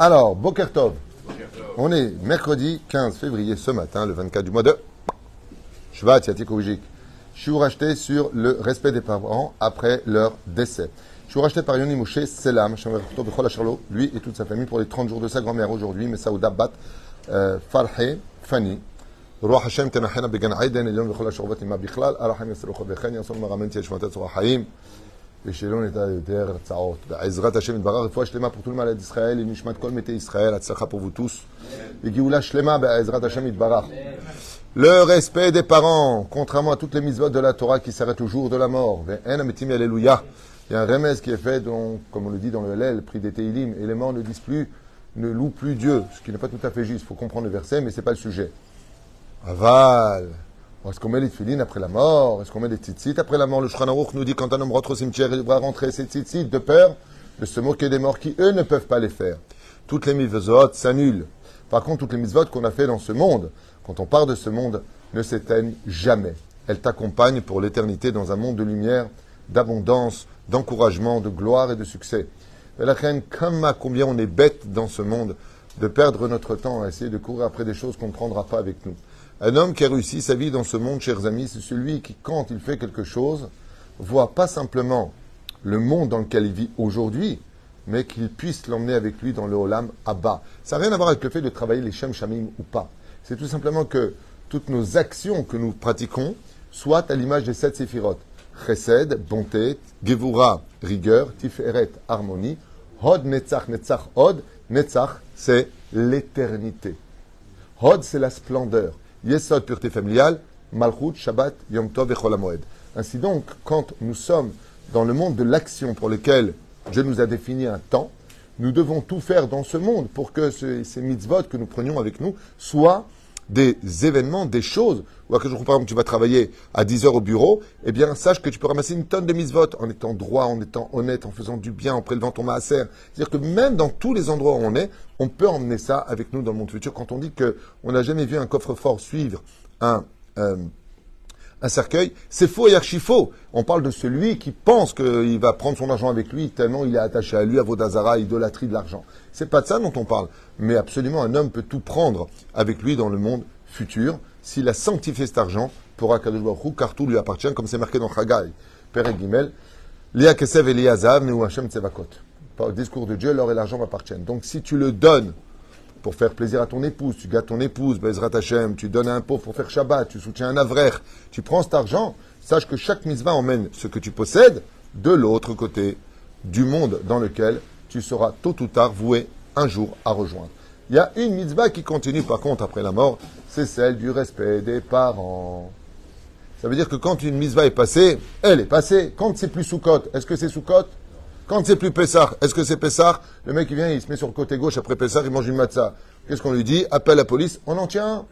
Alors, Boker Tov. On est mercredi 15 février ce matin, le 24 du mois de Shvat Yatik Oujik. Je suis racheté sur le respect des parents après leur décès. Je suis racheté par Yoni Moshe Selam, lui et toute sa famille pour les 30 jours de sa grand-mère aujourd'hui, Messaouda Bat Farhe Fani. רוח השם תנחנה בגן עדן, עליון וכל השורבות עמה בכלל, הרחם יסרוכו וכן יעשון מרמן תהיה שמתה צורה חיים, ושלא נדע יותר הרצאות. בעזרת השם יתברך, רפואה שלמה pour tout le malade d'Israël, et נשמת כל מתי ישראל, הצלחה pour vous tous, וגאולה שלמה בעזרת השם יתברך. Le respect des parents, contrairement à toutes les mitzvot de la Torah qui s'arrêtent au jour de la mort. Ve'en ametim alléluia. Il y a un remède qui est fait, comme on le dit dans le Hallel, prix des Teilim, et les morts ne disent plus, ne louent plus Dieu, ce qui n'est pas tout à fait juste. Il faut comprendre le verset, mais ce n'est pas le sujet. Aval. Est-ce qu'on met les tefilines après la mort? Est-ce qu'on met des tzitzit après la mort? Le Shulchan Aruch nous dit quand un homme rentre au cimetière, il devra rentrer ses tzitzit de peur de se moquer des morts qui, eux, ne peuvent pas les faire. Toutes les mitzvot s'annulent. Par contre, toutes les mitzvot qu'on a fait dans ce monde, quand on part de ce monde, ne s'éteignent jamais. Elles t'accompagnent pour l'éternité dans un monde de lumière, d'abondance, d'encouragement, de gloire et de succès. Et la reine, combien on est bête dans ce monde de perdre notre temps à essayer de courir après des choses qu'on ne prendra pas avec nous. Un homme qui a réussi sa vie dans ce monde, chers amis, c'est celui qui, quand il fait quelque chose, voit pas simplement le monde dans lequel il vit aujourd'hui, mais qu'il puisse l'emmener avec lui dans le Olam Abba. Ça n'a rien à voir avec le fait de travailler les Shem Shamim ou pas. C'est tout simplement que toutes nos actions que nous pratiquons soient à l'image des 7 séphirot. Chesed, bonté, Gevura, rigueur, Tiferet, harmonie, Hod, Netzach, Netzach, Hod. Netzach, c'est l'éternité. Hod, c'est la splendeur. Yesod, pureté familiale, Malchut, Shabbat, Yom Tov et Chol HaMoed. Ainsi donc, quand nous sommes dans le monde de l'action pour lequel Dieu nous a défini un temps, nous devons tout faire dans ce monde pour que ces mitzvot que nous prenions avec nous soient des événements, des choses. Ou à que je par exemple, tu vas travailler à 10 heures au bureau, eh bien, sache que tu peux ramasser une tonne de mitzvot en étant droit, en étant honnête, en faisant du bien, en prélevant ton maaser. C'est-à-dire que même dans tous les endroits où on est, on peut emmener ça avec nous dans le monde futur. Quand on dit qu'on n'a jamais vu un coffre-fort suivre un cercueil, c'est faux et archi faux. On parle de celui qui pense qu'il va prendre son argent avec lui tellement il est attaché à lui, à Vodazara, idolâtrie de l'argent. C'est pas de ça dont on parle. Mais absolument, un homme peut tout prendre avec lui dans le monde futur s'il a sanctifié cet argent pour Akadosh Baruch Hu, car tout lui appartient, comme c'est marqué dans Chagai, Perek Gimel, Lia Kesev et Lia Zav, Neu Hashem Tzevakot. Par le discours de Dieu, l'or et l'argent m'appartiennent. Donc si tu le donnes pour faire plaisir à ton épouse, tu gâtes ton épouse, Bezrat Hashem, tu donnes à un pauvre pour faire Shabbat, tu soutiens un avrer, tu prends cet argent, sache que chaque mitzvah emmène ce que tu possèdes de l'autre côté du monde dans lequel tu seras tôt ou tard voué un jour à rejoindre. Il y a une mitzvah qui continue par contre après la mort, c'est celle du respect des parents. Ça veut dire que quand une mitzvah est passée, elle est passée. Quand c'est plus Soukot, est-ce que c'est Soukot? Quand c'est plus Pessah, est-ce que c'est Pessah? Le mec il vient, il se met sur le côté gauche après Pessah, il mange une matzah. Qu'est-ce qu'on lui dit? Appelle la police, on en tient un.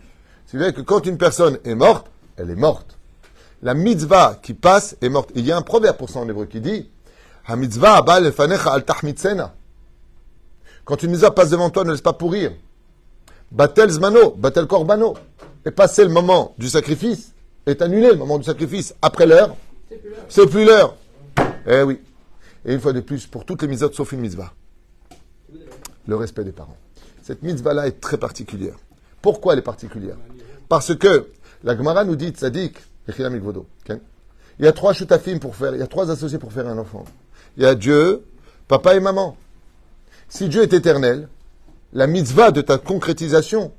C'est-à-dire que quand une personne est morte, elle est morte. La mitzvah qui passe est morte. Il y a un proverbe pour ça en hébreu qui dit Ha mitzvah abal lefanecha al tahmitsena. Quand une mitzvah passe devant toi, ne laisse pas pourrir. Batel zmano, batel korbano. Et passer le moment du sacrifice est annulé, le moment du sacrifice. Après l'heure, c'est plus l'heure. Eh oui. Et une fois de plus, pour toutes les mitzvot, sauf une mitzvah. Le respect des parents. Cette mitzvah-là est très particulière. Pourquoi elle est particulière? Parce que la Gemara nous dit, tzaddik, il y a 3 shutafim pour faire, il y a 3 associés pour faire un enfant. Il y a Dieu, papa et maman. Si Dieu est éternel, la mitzvah de ta concrétisation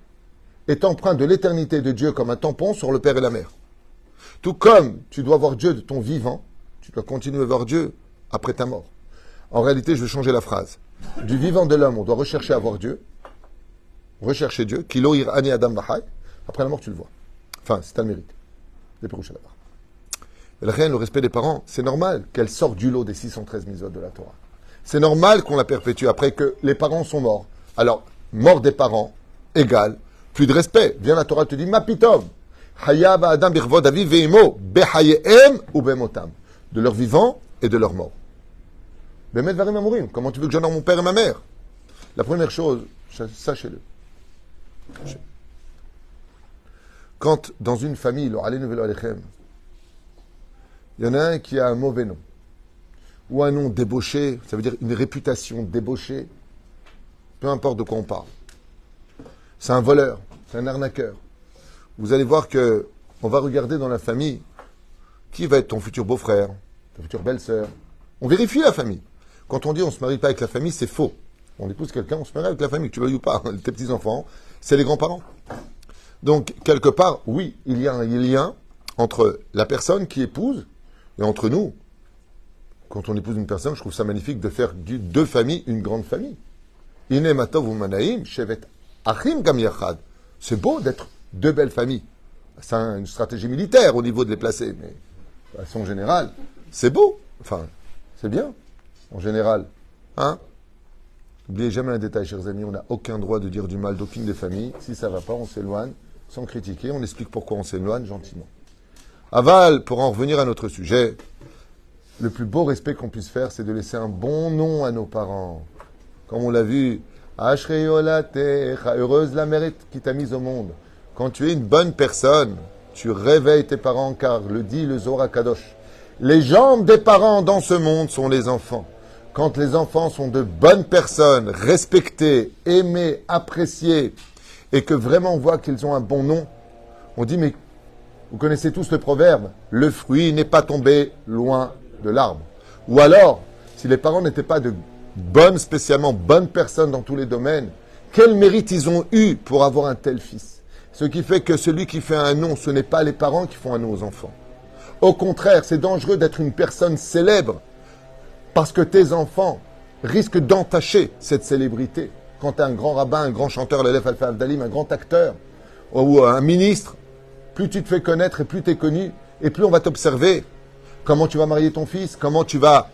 est empreinte de l'éternité de Dieu comme un tampon sur le père et la mère. Tout comme tu dois voir Dieu de ton vivant, tu dois continuer à voir Dieu après ta mort. En réalité, je vais changer la phrase. Du vivant de l'homme, on doit rechercher à voir Dieu. Rechercher Dieu. Kilo ir ani adam v'chai. Après la mort, tu le vois. Enfin, c'est un mérite. Des pérouches à la barre. Le respect des parents, c'est normal qu'elle sorte du lot des 613 mitzvot de la Torah. C'est normal qu'on la perpétue après que les parents sont morts. Alors, mort des parents égale plus de respect. Viens, la Torah te dit, ma pitov. Hayab adam birvod aviv ve'imo behayehem ou bemotam. De leur vivant et de leur mort. Bemet varim amourim. Comment tu veux que j'honore mon père et ma mère? La première chose, sachez-le. Quand dans une famille, il y en a un qui a un mauvais nom, ou un nom débauché, ça veut dire une réputation débauchée, peu importe de quoi on parle. C'est un voleur, c'est un arnaqueur. Vous allez voir que on va regarder dans la famille qui va être ton futur beau-frère, ta future belle-sœur. On vérifie la famille. Quand on dit on se marie pas avec la famille, c'est faux. On épouse quelqu'un, on se marie avec la famille, que tu le veuilles ou pas. Tes petits-enfants, c'est les grands-parents. Donc, quelque part, oui, il y a un lien entre la personne qui épouse et entre nous. Quand on épouse une personne, je trouve ça magnifique de faire deux familles une grande famille. Ine matov umanaim, shevet achim gam yachad. C'est beau d'être deux belles familles. C'est une stratégie militaire au niveau de les placer, mais de façon générale, c'est beau. Enfin, c'est bien, en général. Hein? N'oubliez jamais un détail, chers amis, on n'a aucun droit de dire du mal d'aucune des familles. Si ça ne va pas, on s'éloigne, sans critiquer. On explique pourquoi on s'éloigne gentiment. Aval, pour en revenir à notre sujet, le plus beau respect qu'on puisse faire, c'est de laisser un bon nom à nos parents. Comme on l'a vu, heureuse la mère qui t'a mise au monde. Quand tu es une bonne personne, tu réveilles tes parents, car le dit le Zohar Kadosh. Les jambes des parents dans ce monde sont les enfants. Quand les enfants sont de bonnes personnes, respectées, aimées, appréciées, et que vraiment on voit qu'ils ont un bon nom, on dit, mais vous connaissez tous le proverbe, le fruit n'est pas tombé loin de l'arbre. Ou alors, si les parents n'étaient pas de spécialement bonnes personnes dans tous les domaines, quel mérite ils ont eu pour avoir un tel fils? Ce qui fait que celui qui fait un nom, ce n'est pas les parents qui font un nom aux enfants. Au contraire, c'est dangereux d'être une personne célèbre parce que tes enfants risquent d'entacher cette célébrité. Quand tu es un grand rabbin, un grand chanteur, l'élève Alpha Abdalim, un grand acteur ou un ministre, plus tu te fais connaître et plus tu es connu et plus on va t'observer. Comment tu vas marier ton fils, comment tu vas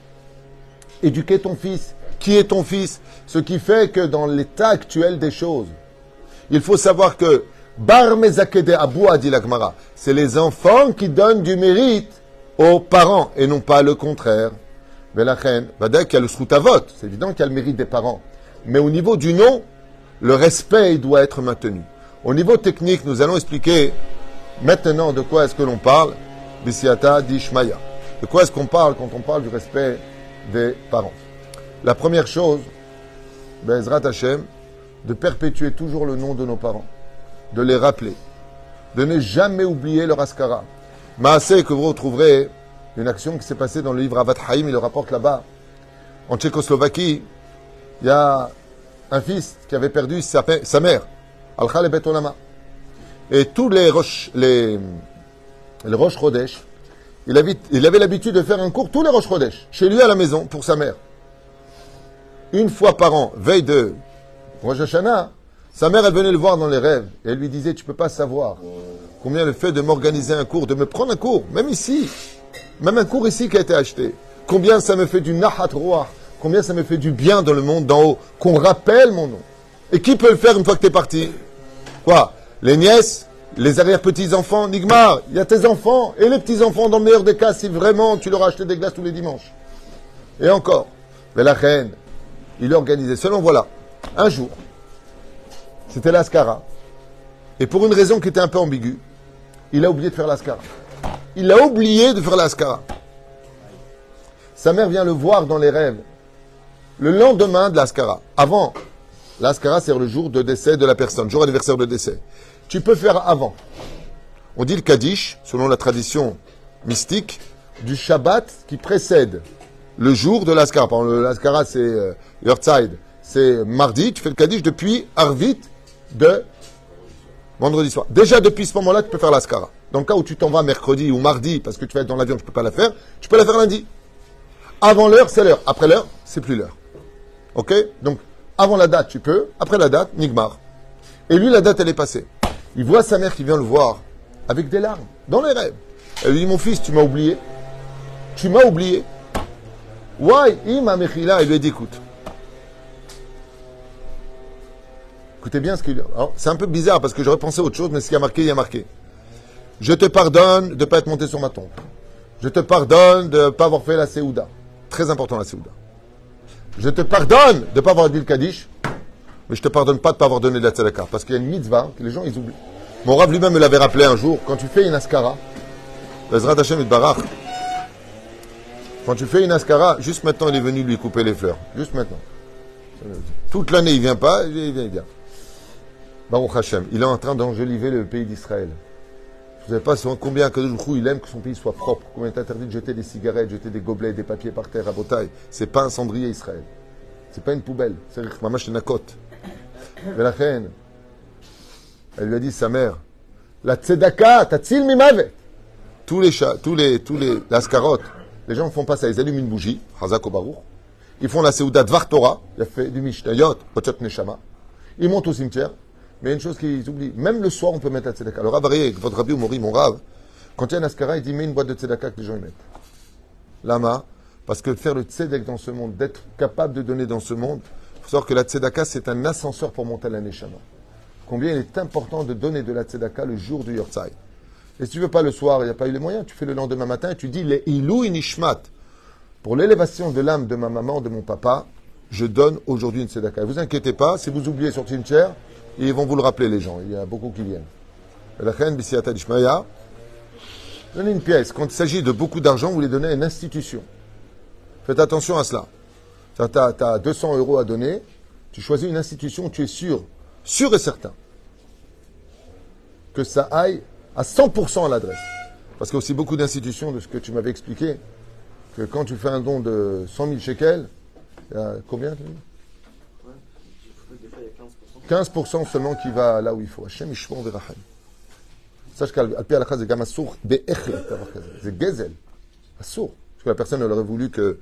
éduquer ton fils, qui est ton fils. Ce qui fait que dans l'état actuel des choses, il faut savoir que Bar Mezakede Aboua, dit la Gemara, c'est les enfants qui donnent du mérite aux parents et non pas le contraire. Velachen, Badek, il y a le Sroutavot, c'est évident qu'il y a le mérite des parents. Mais au niveau du nom, le respect doit être maintenu. Au niveau technique, nous allons expliquer maintenant de quoi est-ce que l'on parle. Bisiata Dishmaya. De quoi est-ce qu'on parle quand on parle du respect des parents? La première chose, Bezrat Hashem, de perpétuer toujours le nom de nos parents, de les rappeler, de ne jamais oublier leur askara. Maaseh, que vous retrouverez, une action qui s'est passée dans le livre Avat Haïm, il le rapporte là-bas. En Tchécoslovaquie, il y a un fils qui avait perdu sa mère, Alcha le Betonama. Et tous les Rosh Chodesh, il avait l'habitude de faire un cours tous les Rosh Chodesh, chez lui à la maison, pour sa mère. Une fois par an, veille de Rosh Hashanah, sa mère, elle venait le voir dans les rêves. Et elle lui disait, tu ne peux pas savoir combien le fait de m'organiser un cours, de me prendre un cours, même ici, même un cours ici qui a été acheté, combien ça me fait du nahat roah, combien ça me fait du bien dans le monde d'en haut, qu'on rappelle mon nom. Et qui peut le faire une fois que tu es parti? Quoi? Les nièces? Les arrière-petits-enfants? Nigmar, il y a tes enfants et les petits-enfants dans le meilleur des cas, si vraiment tu leur as acheté des glaces tous les dimanches. Et encore, mais la reine, il organisait, selon voilà, un jour, c'était l'Askara. Et pour une raison qui était un peu ambiguë, il a oublié de faire l'Askara. Il a oublié de faire l'Askara. Sa mère vient le voir dans les rêves. Le lendemain de l'Askara. Avant, l'Askara, c'est le jour de décès de la personne, jour anniversaire de décès. Tu peux faire avant. On dit le Kaddish, selon la tradition mystique, du Shabbat qui précède le jour de l'Askara. Par exemple, l'Askara, c'est Yortzeit, c'est mardi. Tu fais le Kaddish depuis Arvit de vendredi soir. Déjà, depuis ce moment-là, tu peux faire l'Askara. Dans le cas où tu t'en vas mercredi ou mardi, parce que tu vas être dans l'avion, tu ne peux pas la faire, tu peux la faire lundi. Avant l'heure, c'est l'heure. Après l'heure, c'est plus l'heure. Ok? Donc, avant la date, tu peux. Après la date, Nigmar. Et lui, la date, elle est passée. Il voit sa mère qui vient le voir avec des larmes, dans les rêves. Elle lui dit, mon fils, tu m'as oublié. Tu m'as oublié. Why? Ima Mechila. Il lui a dit, écoute. Écoutez bien ce qu'il dit. C'est un peu bizarre parce que j'aurais pensé à autre chose, mais ce qui a marqué, il y a marqué. Je te pardonne de ne pas être monté sur ma tombe. Je te pardonne de ne pas avoir fait la Séouda. Très important la Séouda. Je te pardonne de ne pas avoir dit le Kaddish, mais je ne te pardonne pas de ne pas avoir donné de la Tzedaka. Parce qu'il y a une mitzvah que les gens, ils oublient. Mon Rav lui-même me l'avait rappelé un jour. Quand tu fais une askara, Bezrat Hashem et Barach, quand tu fais une askara, juste maintenant, il est venu lui couper les fleurs. Juste maintenant. Toute l'année, il vient pas, il vient. Baruch Hashem, il est en train d'enjoliver le pays d'Israël. Vous savez pas combien il aime que son pays soit propre, combien il est interdit de jeter des cigarettes, jeter des gobelets, des papiers par terre à Botaï. C'est pas un cendrier Israël. C'est pas une poubelle. C'est Mamash Nakot. Mais la reine, elle lui a dit, sa mère, la tzedaka, tatzil mimavet. Tous les ascarotes, les gens ne font pas ça. Ils allument une bougie, Hazak ou Baruch. Ils font la Seouda Dvar Torah, il a fait du Mishnayot, Pochot Neshama. Ils montent au cimetière. Mais il y a une chose qu'ils oublient. Même le soir, on peut mettre la tzedaka. Alors, Rav votre Rabbi ou Mori, mon Rav, quand il y a un askara, il dit, mets une boîte de tzedaka que les gens y mettent. Lama, parce que faire le tzedek dans ce monde, d'être capable de donner dans ce monde, il faut savoir que la tzedaka, c'est un ascenseur pour monter à la Neshama. Combien il est important de donner de la tzedaka le jour du Yortzai. Et si tu ne veux pas le soir, il n'y a pas eu les moyens, tu fais le lendemain matin et tu dis les ilou inishmat. Pour l'élévation de l'âme de ma maman, de mon papa, je donne aujourd'hui une tzedaka. Ne vous inquiétez pas, si vous oubliez sur le cimetière, ils vont vous le rappeler, les gens. Il y a beaucoup qui viennent. La reine Bisiata d'Ishmaïa, donnez une pièce. Quand il s'agit de beaucoup d'argent, vous les donnez à une institution. Faites attention à cela. Tu as 200 € à donner, tu choisis une institution où tu es sûr et certain, que ça aille à 100% à l'adresse. Parce qu'il y a aussi beaucoup d'institutions, de ce que tu m'avais expliqué, que quand tu fais un don de 100 000 shekels, il y a combien? 15% seulement qui va là où il faut. Hashem Yishmor V'Rachem. Sache qu'Al-Pi Halakha, c'est Gamassour Be'echle. C'est Gezel. Assour. Parce que la personne, elle aurait voulu que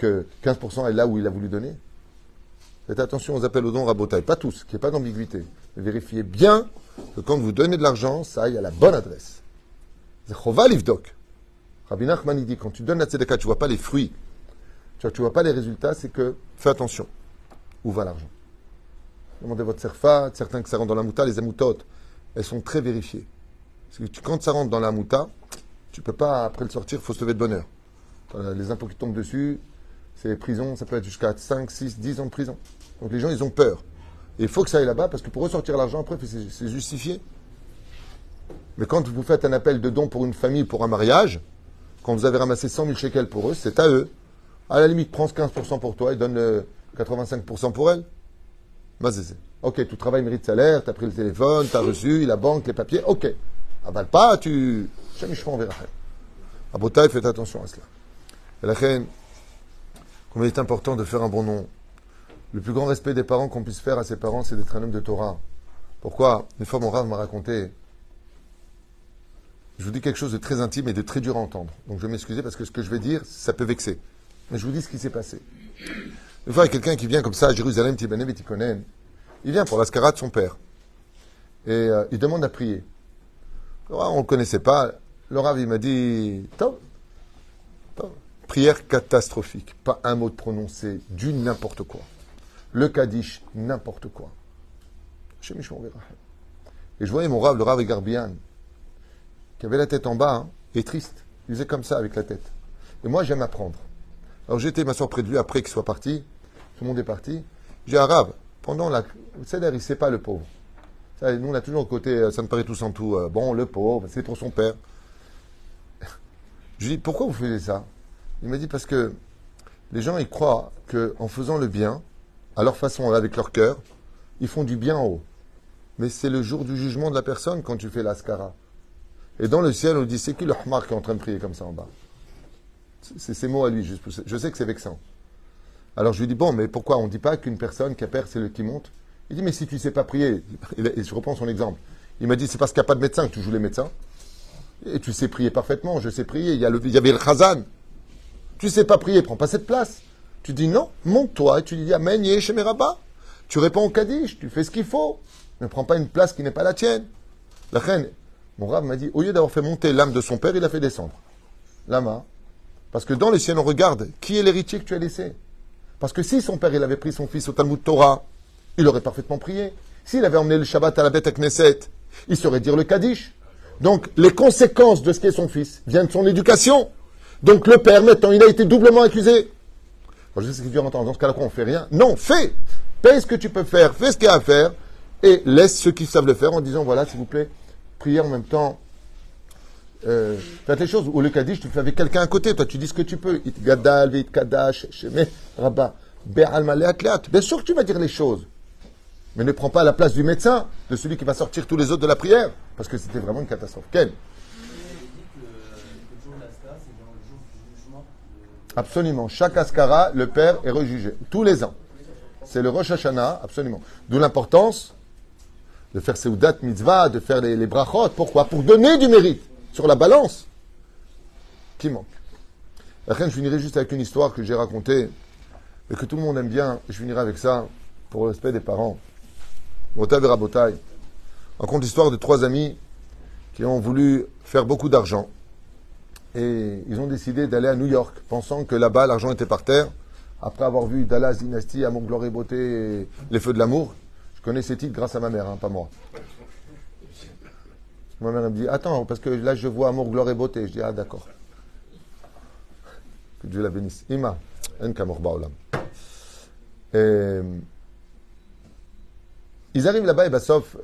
15% est là où il a voulu donner. Faites attention aux appels aux dons rabotaï. Pas tous, qu'il n'y ait pas d'ambiguïté. Vérifiez bien que quand vous donnez de l'argent, ça aille à la bonne adresse. C'est Chova Livdok. Rabbi Nachman, il dit, quand tu donnes la tzedaka, tu ne vois pas les fruits, tu ne vois pas les résultats, c'est que fais attention. Où va l'argent? Demandez votre serfa, certains que ça rentre dans la mouta, les amoutotes, elles sont très vérifiées. Parce que quand ça rentre dans la mouta, tu ne peux pas, après le sortir, il faut se lever de bonne heure. Les impôts qui tombent dessus, c'est les prisons, ça peut être jusqu'à 5, 6, 10 ans de prison. Donc les gens, ils ont peur. Et il faut que ça aille là-bas, parce que pour ressortir l'argent, après, c'est justifié. Mais quand vous faites un appel de don pour une famille, pour un mariage, quand vous avez ramassé 100 000 shekels pour eux, c'est à eux. À la limite, prends 15% pour toi et donne 85% pour elle. Mazézé. Ok, tout travail mérite salaire, tu as pris le téléphone, tu as reçu, la banque, les papiers, ok. Avale pas, tu... Chamichement, on verra. À Botaï, faites attention à cela. Et la reine, combien il est important de faire un bon nom. Le plus grand respect des parents qu'on puisse faire à ses parents, c'est d'être un homme de Torah. Pourquoi? Une fois, mon Rav m'a raconté, je vous dis quelque chose de très intime et de très dur à entendre. Donc je vais m'excuser parce que ce que je vais dire, ça peut vexer. Mais je vous dis ce qui s'est passé. Une fois, il y a quelqu'un qui vient comme ça à Jérusalem, Tibané Betikonen. Il vient pour l'ascara de son père. Et il demande à prier. Alors, on ne le connaissait pas. Le Rav, il m'a dit, Top. Prière catastrophique. Pas un mot de prononcé, du n'importe quoi. Le Kaddish, n'importe quoi. Et je voyais mon Rav, le Rav Egarbian, qui avait la tête en bas, hein, et triste. Il faisait comme ça avec la tête. Et moi, j'aime apprendre. Alors j'étais m'asseoir près de lui après qu'il soit parti. Tout le monde est parti. J'ai dit, Rav, pendant la... C'est-à-dire, il ne sait pas le pauvre. Ça, nous, on a toujours le côté, ça me paraît tout en tout. Bon, le pauvre, c'est pour son père. Je lui dis, pourquoi vous faisiez ça? Il m'a dit, parce que les gens, ils croient qu'en faisant le bien, à leur façon, avec leur cœur, ils font du bien en haut. Mais c'est le jour du jugement de la personne quand tu fais l'ascara. Et dans le ciel, on dit, c'est qui le hmar qui est en train de prier comme ça en bas? C'est ces mots à lui, je sais que c'est vexant. Alors je lui dis, bon, mais pourquoi on ne dit pas qu'une personne qui a peur, c'est le qui monte? Il dit, mais si tu ne sais pas prier, et je reprends son exemple, il m'a dit, c'est parce qu'il n'y a pas de médecin que tu joues les médecins. Et tu sais prier parfaitement, je sais prier, il y avait le Khazan. Tu ne sais pas prier, prends pas cette place. Tu dis non, monte-toi, et tu dis, Amen, Yeh Rabba. Tu réponds au Kaddish, tu fais ce qu'il faut. Ne prends pas une place qui n'est pas la tienne. La reine, mon Rav m'a dit, au lieu d'avoir fait monter l'âme de son père, il a fait descendre. Lama. Parce que dans le ciel, on regarde qui est l'héritier que tu as laissé. Parce que si son père, il avait pris son fils au Talmud Torah, il aurait parfaitement prié. S'il avait emmené le Shabbat à la bête à Knesset, il saurait dire le Kaddish. Donc, les conséquences de ce qu'est son fils viennent de son éducation. Donc, le père, maintenant, il a été doublement accusé. Alors, je sais ce que tu entends. Dans ce cas-là, on ne fait rien. Non, fais. Paye ce que tu peux faire. Fais ce qu'il y a à faire. Et laisse ceux qui savent le faire en disant, voilà, s'il vous plaît, priez en même temps. Faites les choses. Ou le Kaddish, tu le fais avec quelqu'un à côté. Toi, tu dis ce que tu peux. It gadal, vit kadash, shemeh, rabba. Bien sûr que tu vas dire les choses. Mais ne prends pas la place du médecin, de celui qui va sortir tous les autres de la prière. Parce que c'était vraiment une catastrophe. Quel? Absolument. Chaque Askara, le père est rejugé. Tous les ans. C'est le Rosh Hashanah, absolument. D'où l'importance de faire Seudat Mitzvah, de faire les brachot. Pourquoi? Pour donner du mérite sur la balance qui manque. Après, je finirai juste avec une histoire que j'ai racontée et que tout le monde aime bien. Je finirai avec ça pour le respect des parents. Motav et Rabotai. On raconte l'histoire de 3 amis qui ont voulu faire beaucoup d'argent. Et ils ont décidé d'aller à New York, pensant que là-bas, l'argent était par terre. Après avoir vu Dallas Dynasty, Amour, Gloire et Beauté, et Les Feux de l'amour, je connais ces titres grâce à ma mère, pas moi. Ma mère elle me dit, attends, parce que là je vois Amour, Gloire et Beauté. Je dis, ah d'accord. Que Dieu la bénisse. Ima, en kamor baolam. Ils arrivent là-bas et sauf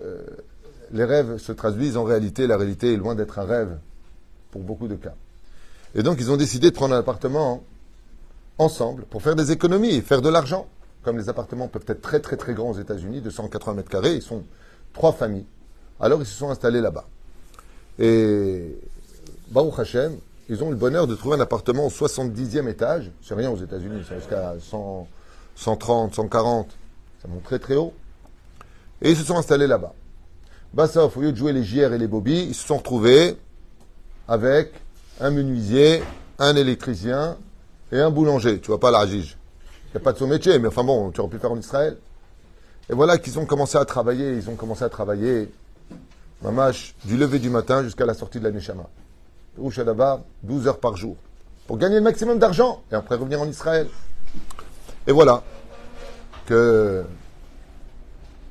les rêves se traduisent en réalité. La réalité est loin d'être un rêve pour beaucoup de cas. Et donc ils ont décidé de prendre un appartement ensemble pour faire des économies, faire de l'argent. Comme les appartements peuvent être très très très grands aux États-Unis, de 180 mètres carrés, ils sont 3 familles. Alors ils se sont installés là-bas. Et Baruch Hashem, ils ont le bonheur de trouver un appartement au 70e étage. C'est rien aux États-Unis, c'est jusqu'à 100, 130, 140. Ça monte très très haut. Et ils se sont installés là-bas. Sauf, au lieu de jouer les JR et les Bobby, ils se sont retrouvés avec un menuisier, un électricien et un boulanger. Tu vois pas la Rajige. Il n'y a pas de son métier, mais enfin bon, tu aurais pu faire en Israël. Et voilà qu'ils ont commencé à travailler. Ils ont commencé à travailler, mamash, du lever du matin jusqu'à la sortie de la Neshama. Rouche d'abord, 12 heures par jour. Pour gagner le maximum d'argent et après revenir en Israël. Et voilà que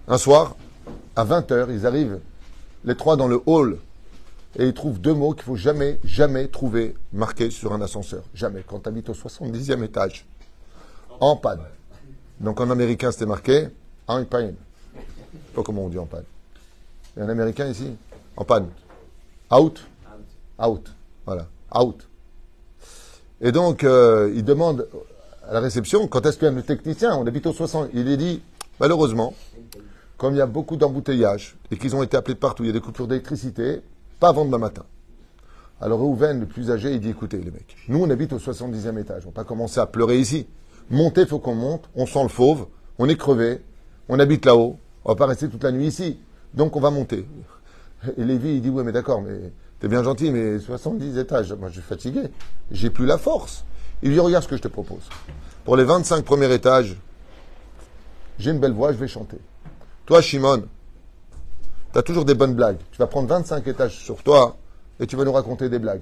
un soir, à 20h, ils arrivent, les 3 dans le hall, et ils trouvent 2 mots qu'il ne faut jamais, jamais trouver marqués sur un ascenseur. Jamais. Quand tu habites au 70e étage, en panne. Donc en américain, c'était marqué en panne. Je ne sais pas comment on dit en panne. Il y a un américain ici? En panne. Out? Out. Voilà. Out. Et donc, il demande à la réception, quand est-ce qu'il y a le technicien? On habite au 60. Il est dit, malheureusement, comme il y a beaucoup d'embouteillages et qu'ils ont été appelés de partout, il y a des coupures d'électricité, pas avant demain matin. Alors Reuven, le plus âgé, il dit, écoutez les mecs, nous on habite au 70e étage, on va pas commencer à pleurer ici. Monter, il faut qu'on monte, on sent le fauve, on est crevé, on habite là-haut, on va pas rester toute la nuit ici. Donc on va monter. Et Lévi, il dit, ouais mais d'accord, mais t'es bien gentil, mais 70 étages, moi je suis fatigué, j'ai plus la force. Il lui dit, regarde ce que je te propose. Pour les 25 premiers étages, j'ai une belle voix, je vais chanter. Toi, Shimon, tu as toujours des bonnes blagues. Tu vas prendre 25 étages sur toi et tu vas nous raconter des blagues.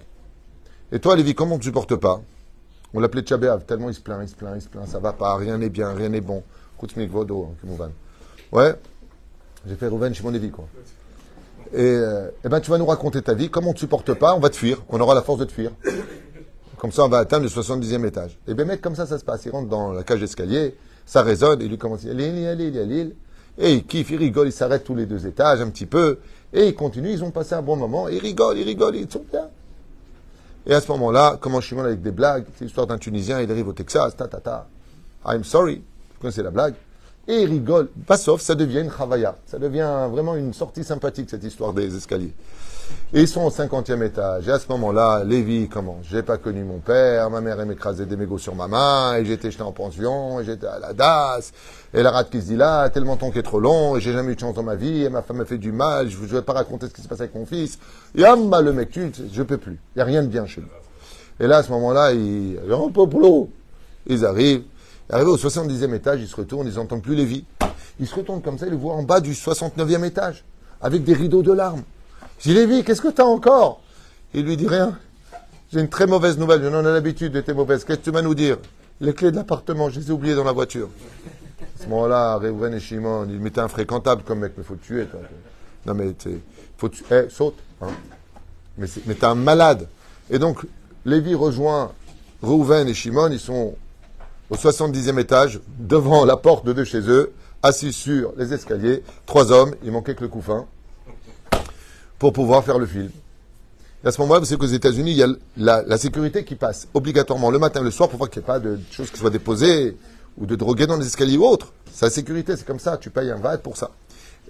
Et toi, Lévi, comment on ne supporte pas? On l'appelait Tchabéav, tellement il se plaint, ça va pas, rien n'est bien, rien n'est bon. Koutzmik Vodo, Kimouvan. Ouais, j'ai fait Rouven, Shimon Lévi, quoi. Et ben, tu vas nous raconter ta vie, comment on ne te supporte pas, on va te fuir, on aura la force de te fuir. Comme ça, on va atteindre le 70e étage. Et bien, mec, comme ça se passe. Il rentre dans la cage d'escalier, ça résonne, et lui commence à dire, et il kiffe, il rigole, il s'arrête tous les 2 étages un petit peu, et il continue, ils ont passé un bon moment, et ils rigolent, ils sont bien. Et à ce moment-là, comment Shimon avec des blagues, c'est l'histoire d'un Tunisien, il arrive au Texas, I'm sorry, vous connaissez la blague, et il rigole. Pas sauf, ça devient une chavaya, ça devient vraiment une sortie sympathique, cette histoire des escaliers. Et ils sont au 50e étage. Et à ce moment-là, Lévi commence. J'ai pas connu mon père, ma mère elle m'écrasait des mégots sur ma main, et j'étais jeté en pension, et j'étais à la DAS, et la rate qui se dit là, tellement ton qui est trop long, et j'ai jamais eu de chance dans ma vie, et ma femme m'a fait du mal, je vais pas raconter ce qui se passe avec mon fils. Et le mec, je peux plus. Il y a rien de bien chez lui. Et là, à ce moment-là, ils arrivent. Arrivés au 70e étage, ils se retournent, ils n'entendent plus Lévi. Ils se retournent comme ça, ils le voient en bas du 69e étage, avec des rideaux de larmes. Je dis, Lévi, qu'est-ce que tu as encore? Il lui dit rien. J'ai une très mauvaise nouvelle, je n'en ai l'habitude de tes mauvaises. Qu'est-ce que tu vas nous dire? Les clés de l'appartement, je les ai oubliées dans la voiture. À ce moment-là, Reuven et Shimon, ils disent, mais t'es infréquentable comme mec, mais faut te tuer, toi. Non, mais faut tu... saute. Hein. Mais t'es un malade. Et donc, Lévi rejoint Reuven et Shimon, ils sont au 70e étage, devant la porte de chez eux, assis sur les escaliers, 3 hommes, il manquait que le couffin, pour pouvoir faire le film. Et à ce moment-là, vous savez qu'aux États-Unis, il y a la sécurité qui passe obligatoirement le matin et le soir pour voir qu'il n'y ait pas de choses qui soient déposées ou de droguer dans les escaliers ou autre. C'est la sécurité, c'est comme ça, tu payes un VAT pour ça.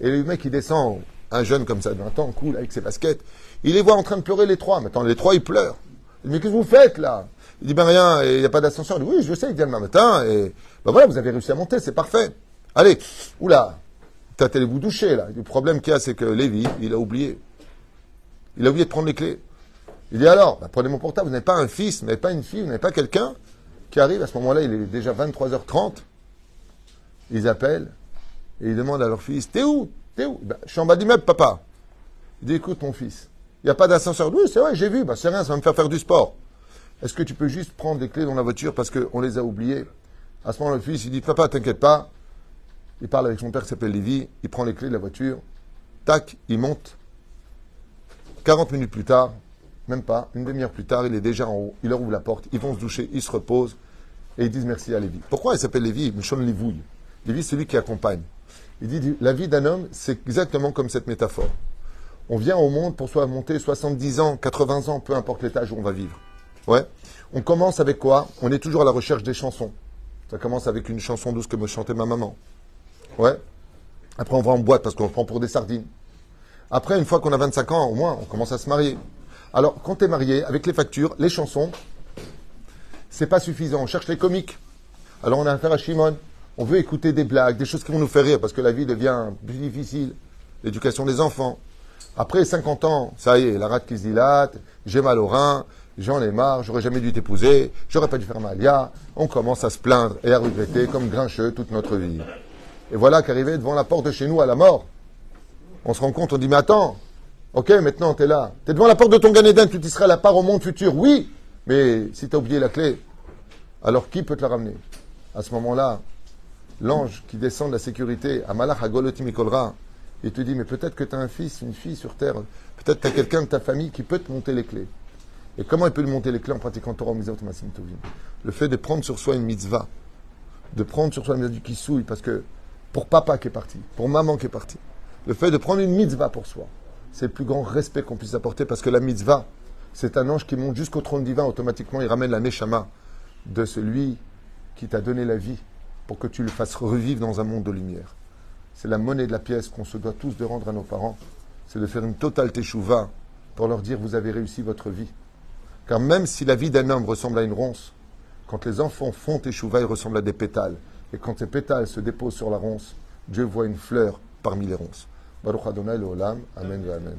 Et le mec, il descend, un jeune comme ça de 20 ans, cool, avec ses baskets, il les voit en train de pleurer les trois. Maintenant, les trois, ils pleurent. Il dit, mais qu'est-ce que vous faites là? Il dit, ben rien, il n'y a pas d'ascenseur. Il dit, oui, je sais, il vient demain matin, et ben voilà, vous avez réussi à monter, c'est parfait. Allez, oula, t'as allé vous doucher là. Le problème qu'il y a, c'est que Lévi, il a oublié. Il a oublié de prendre les clés. Il dit alors, ben, prenez mon portable, vous n'avez pas un fils, vous n'avez pas une fille, vous n'avez pas quelqu'un qui arrive. À ce moment-là, il est déjà 23h30. Ils appellent et ils demandent à leur fils, t'es où? T'es où? Ben, je suis en bas d'immeuble, papa. Il dit, écoute mon fils, il n'y a pas d'ascenseur. Oui, c'est vrai, j'ai vu, ben, c'est rien, ça va me faire du sport. Est-ce que tu peux juste prendre les clés dans la voiture parce qu'on les a oubliées? À ce moment, le fils, il dit, papa, t'inquiète pas. Il parle avec son père qui s'appelle Lévi, il prend les clés de la voiture, tac, il monte. 40 minutes plus tard, même pas, une demi-heure plus tard, il est déjà en haut, il leur ouvre la porte, ils vont se doucher, ils se reposent, et ils disent merci à Lévi. Pourquoi il s'appelle Lévi? Michon Lévouille. Lévi, c'est lui qui accompagne. Il dit, la vie d'un homme, c'est exactement comme cette métaphore. On vient au monde pour soit monter 70 ans, 80 ans, peu importe l'étage où on va vivre. Ouais. On commence avec quoi? On est toujours à la recherche des chansons. Ça commence avec une chanson douce que me chantait ma maman. Ouais. Après, on va en boîte parce qu'on prend pour des sardines. Après, une fois qu'on a 25 ans, au moins, on commence à se marier. Alors, quand tu es marié, avec les factures, les chansons, c'est pas suffisant. On cherche les comiques. Alors, on a affaire à Shimon. On veut écouter des blagues, des choses qui vont nous faire rire parce que la vie devient plus difficile. L'éducation des enfants. Après 50 ans, ça y est, la rate qui se dilate, j'ai mal au rein, j'en ai marre, j'aurais jamais dû t'épouser, j'aurais pas dû faire ma alia. On commence à se plaindre et à regretter comme grincheux toute notre vie. Et voilà qu'arrivé devant la porte de chez nous à la mort, on se rend compte, on dit, mais attends, ok, maintenant t'es là, t'es devant la porte de ton Gan Eden, tu t'y seras la part au monde futur, oui, mais si t'as oublié la clé, alors qui peut te la ramener? À ce moment-là, l'ange qui descend de la sécurité, à Malach Hagoloti Mikolra, il te dit, mais peut-être que tu as un fils, une fille sur terre, peut-être que tu as quelqu'un de ta famille qui peut te monter les clés. Et comment il peut lui monter les clés en pratiquant Torah Mitzvot Masim Tovim? Le fait de prendre sur soi une mitzvah, de prendre sur soi une mitzvah du kisouille, parce que pour papa qui est parti, pour maman qui est partie, le fait de prendre une mitzvah pour soi, c'est le plus grand respect qu'on puisse apporter, parce que la mitzvah, c'est un ange qui monte jusqu'au trône divin, automatiquement il ramène la neshama de celui qui t'a donné la vie, pour que tu le fasses revivre dans un monde de lumière. C'est la monnaie de la pièce qu'on se doit tous de rendre à nos parents. C'est de faire une totale teshuva pour leur dire vous avez réussi votre vie. Car même si la vie d'un homme ressemble à une ronce, quand les enfants font teshuva, ils ressemblent à des pétales. Et quand ces pétales se déposent sur la ronce, Dieu voit une fleur parmi les ronces. Baruch Adonai Leolam. Amen et Amen.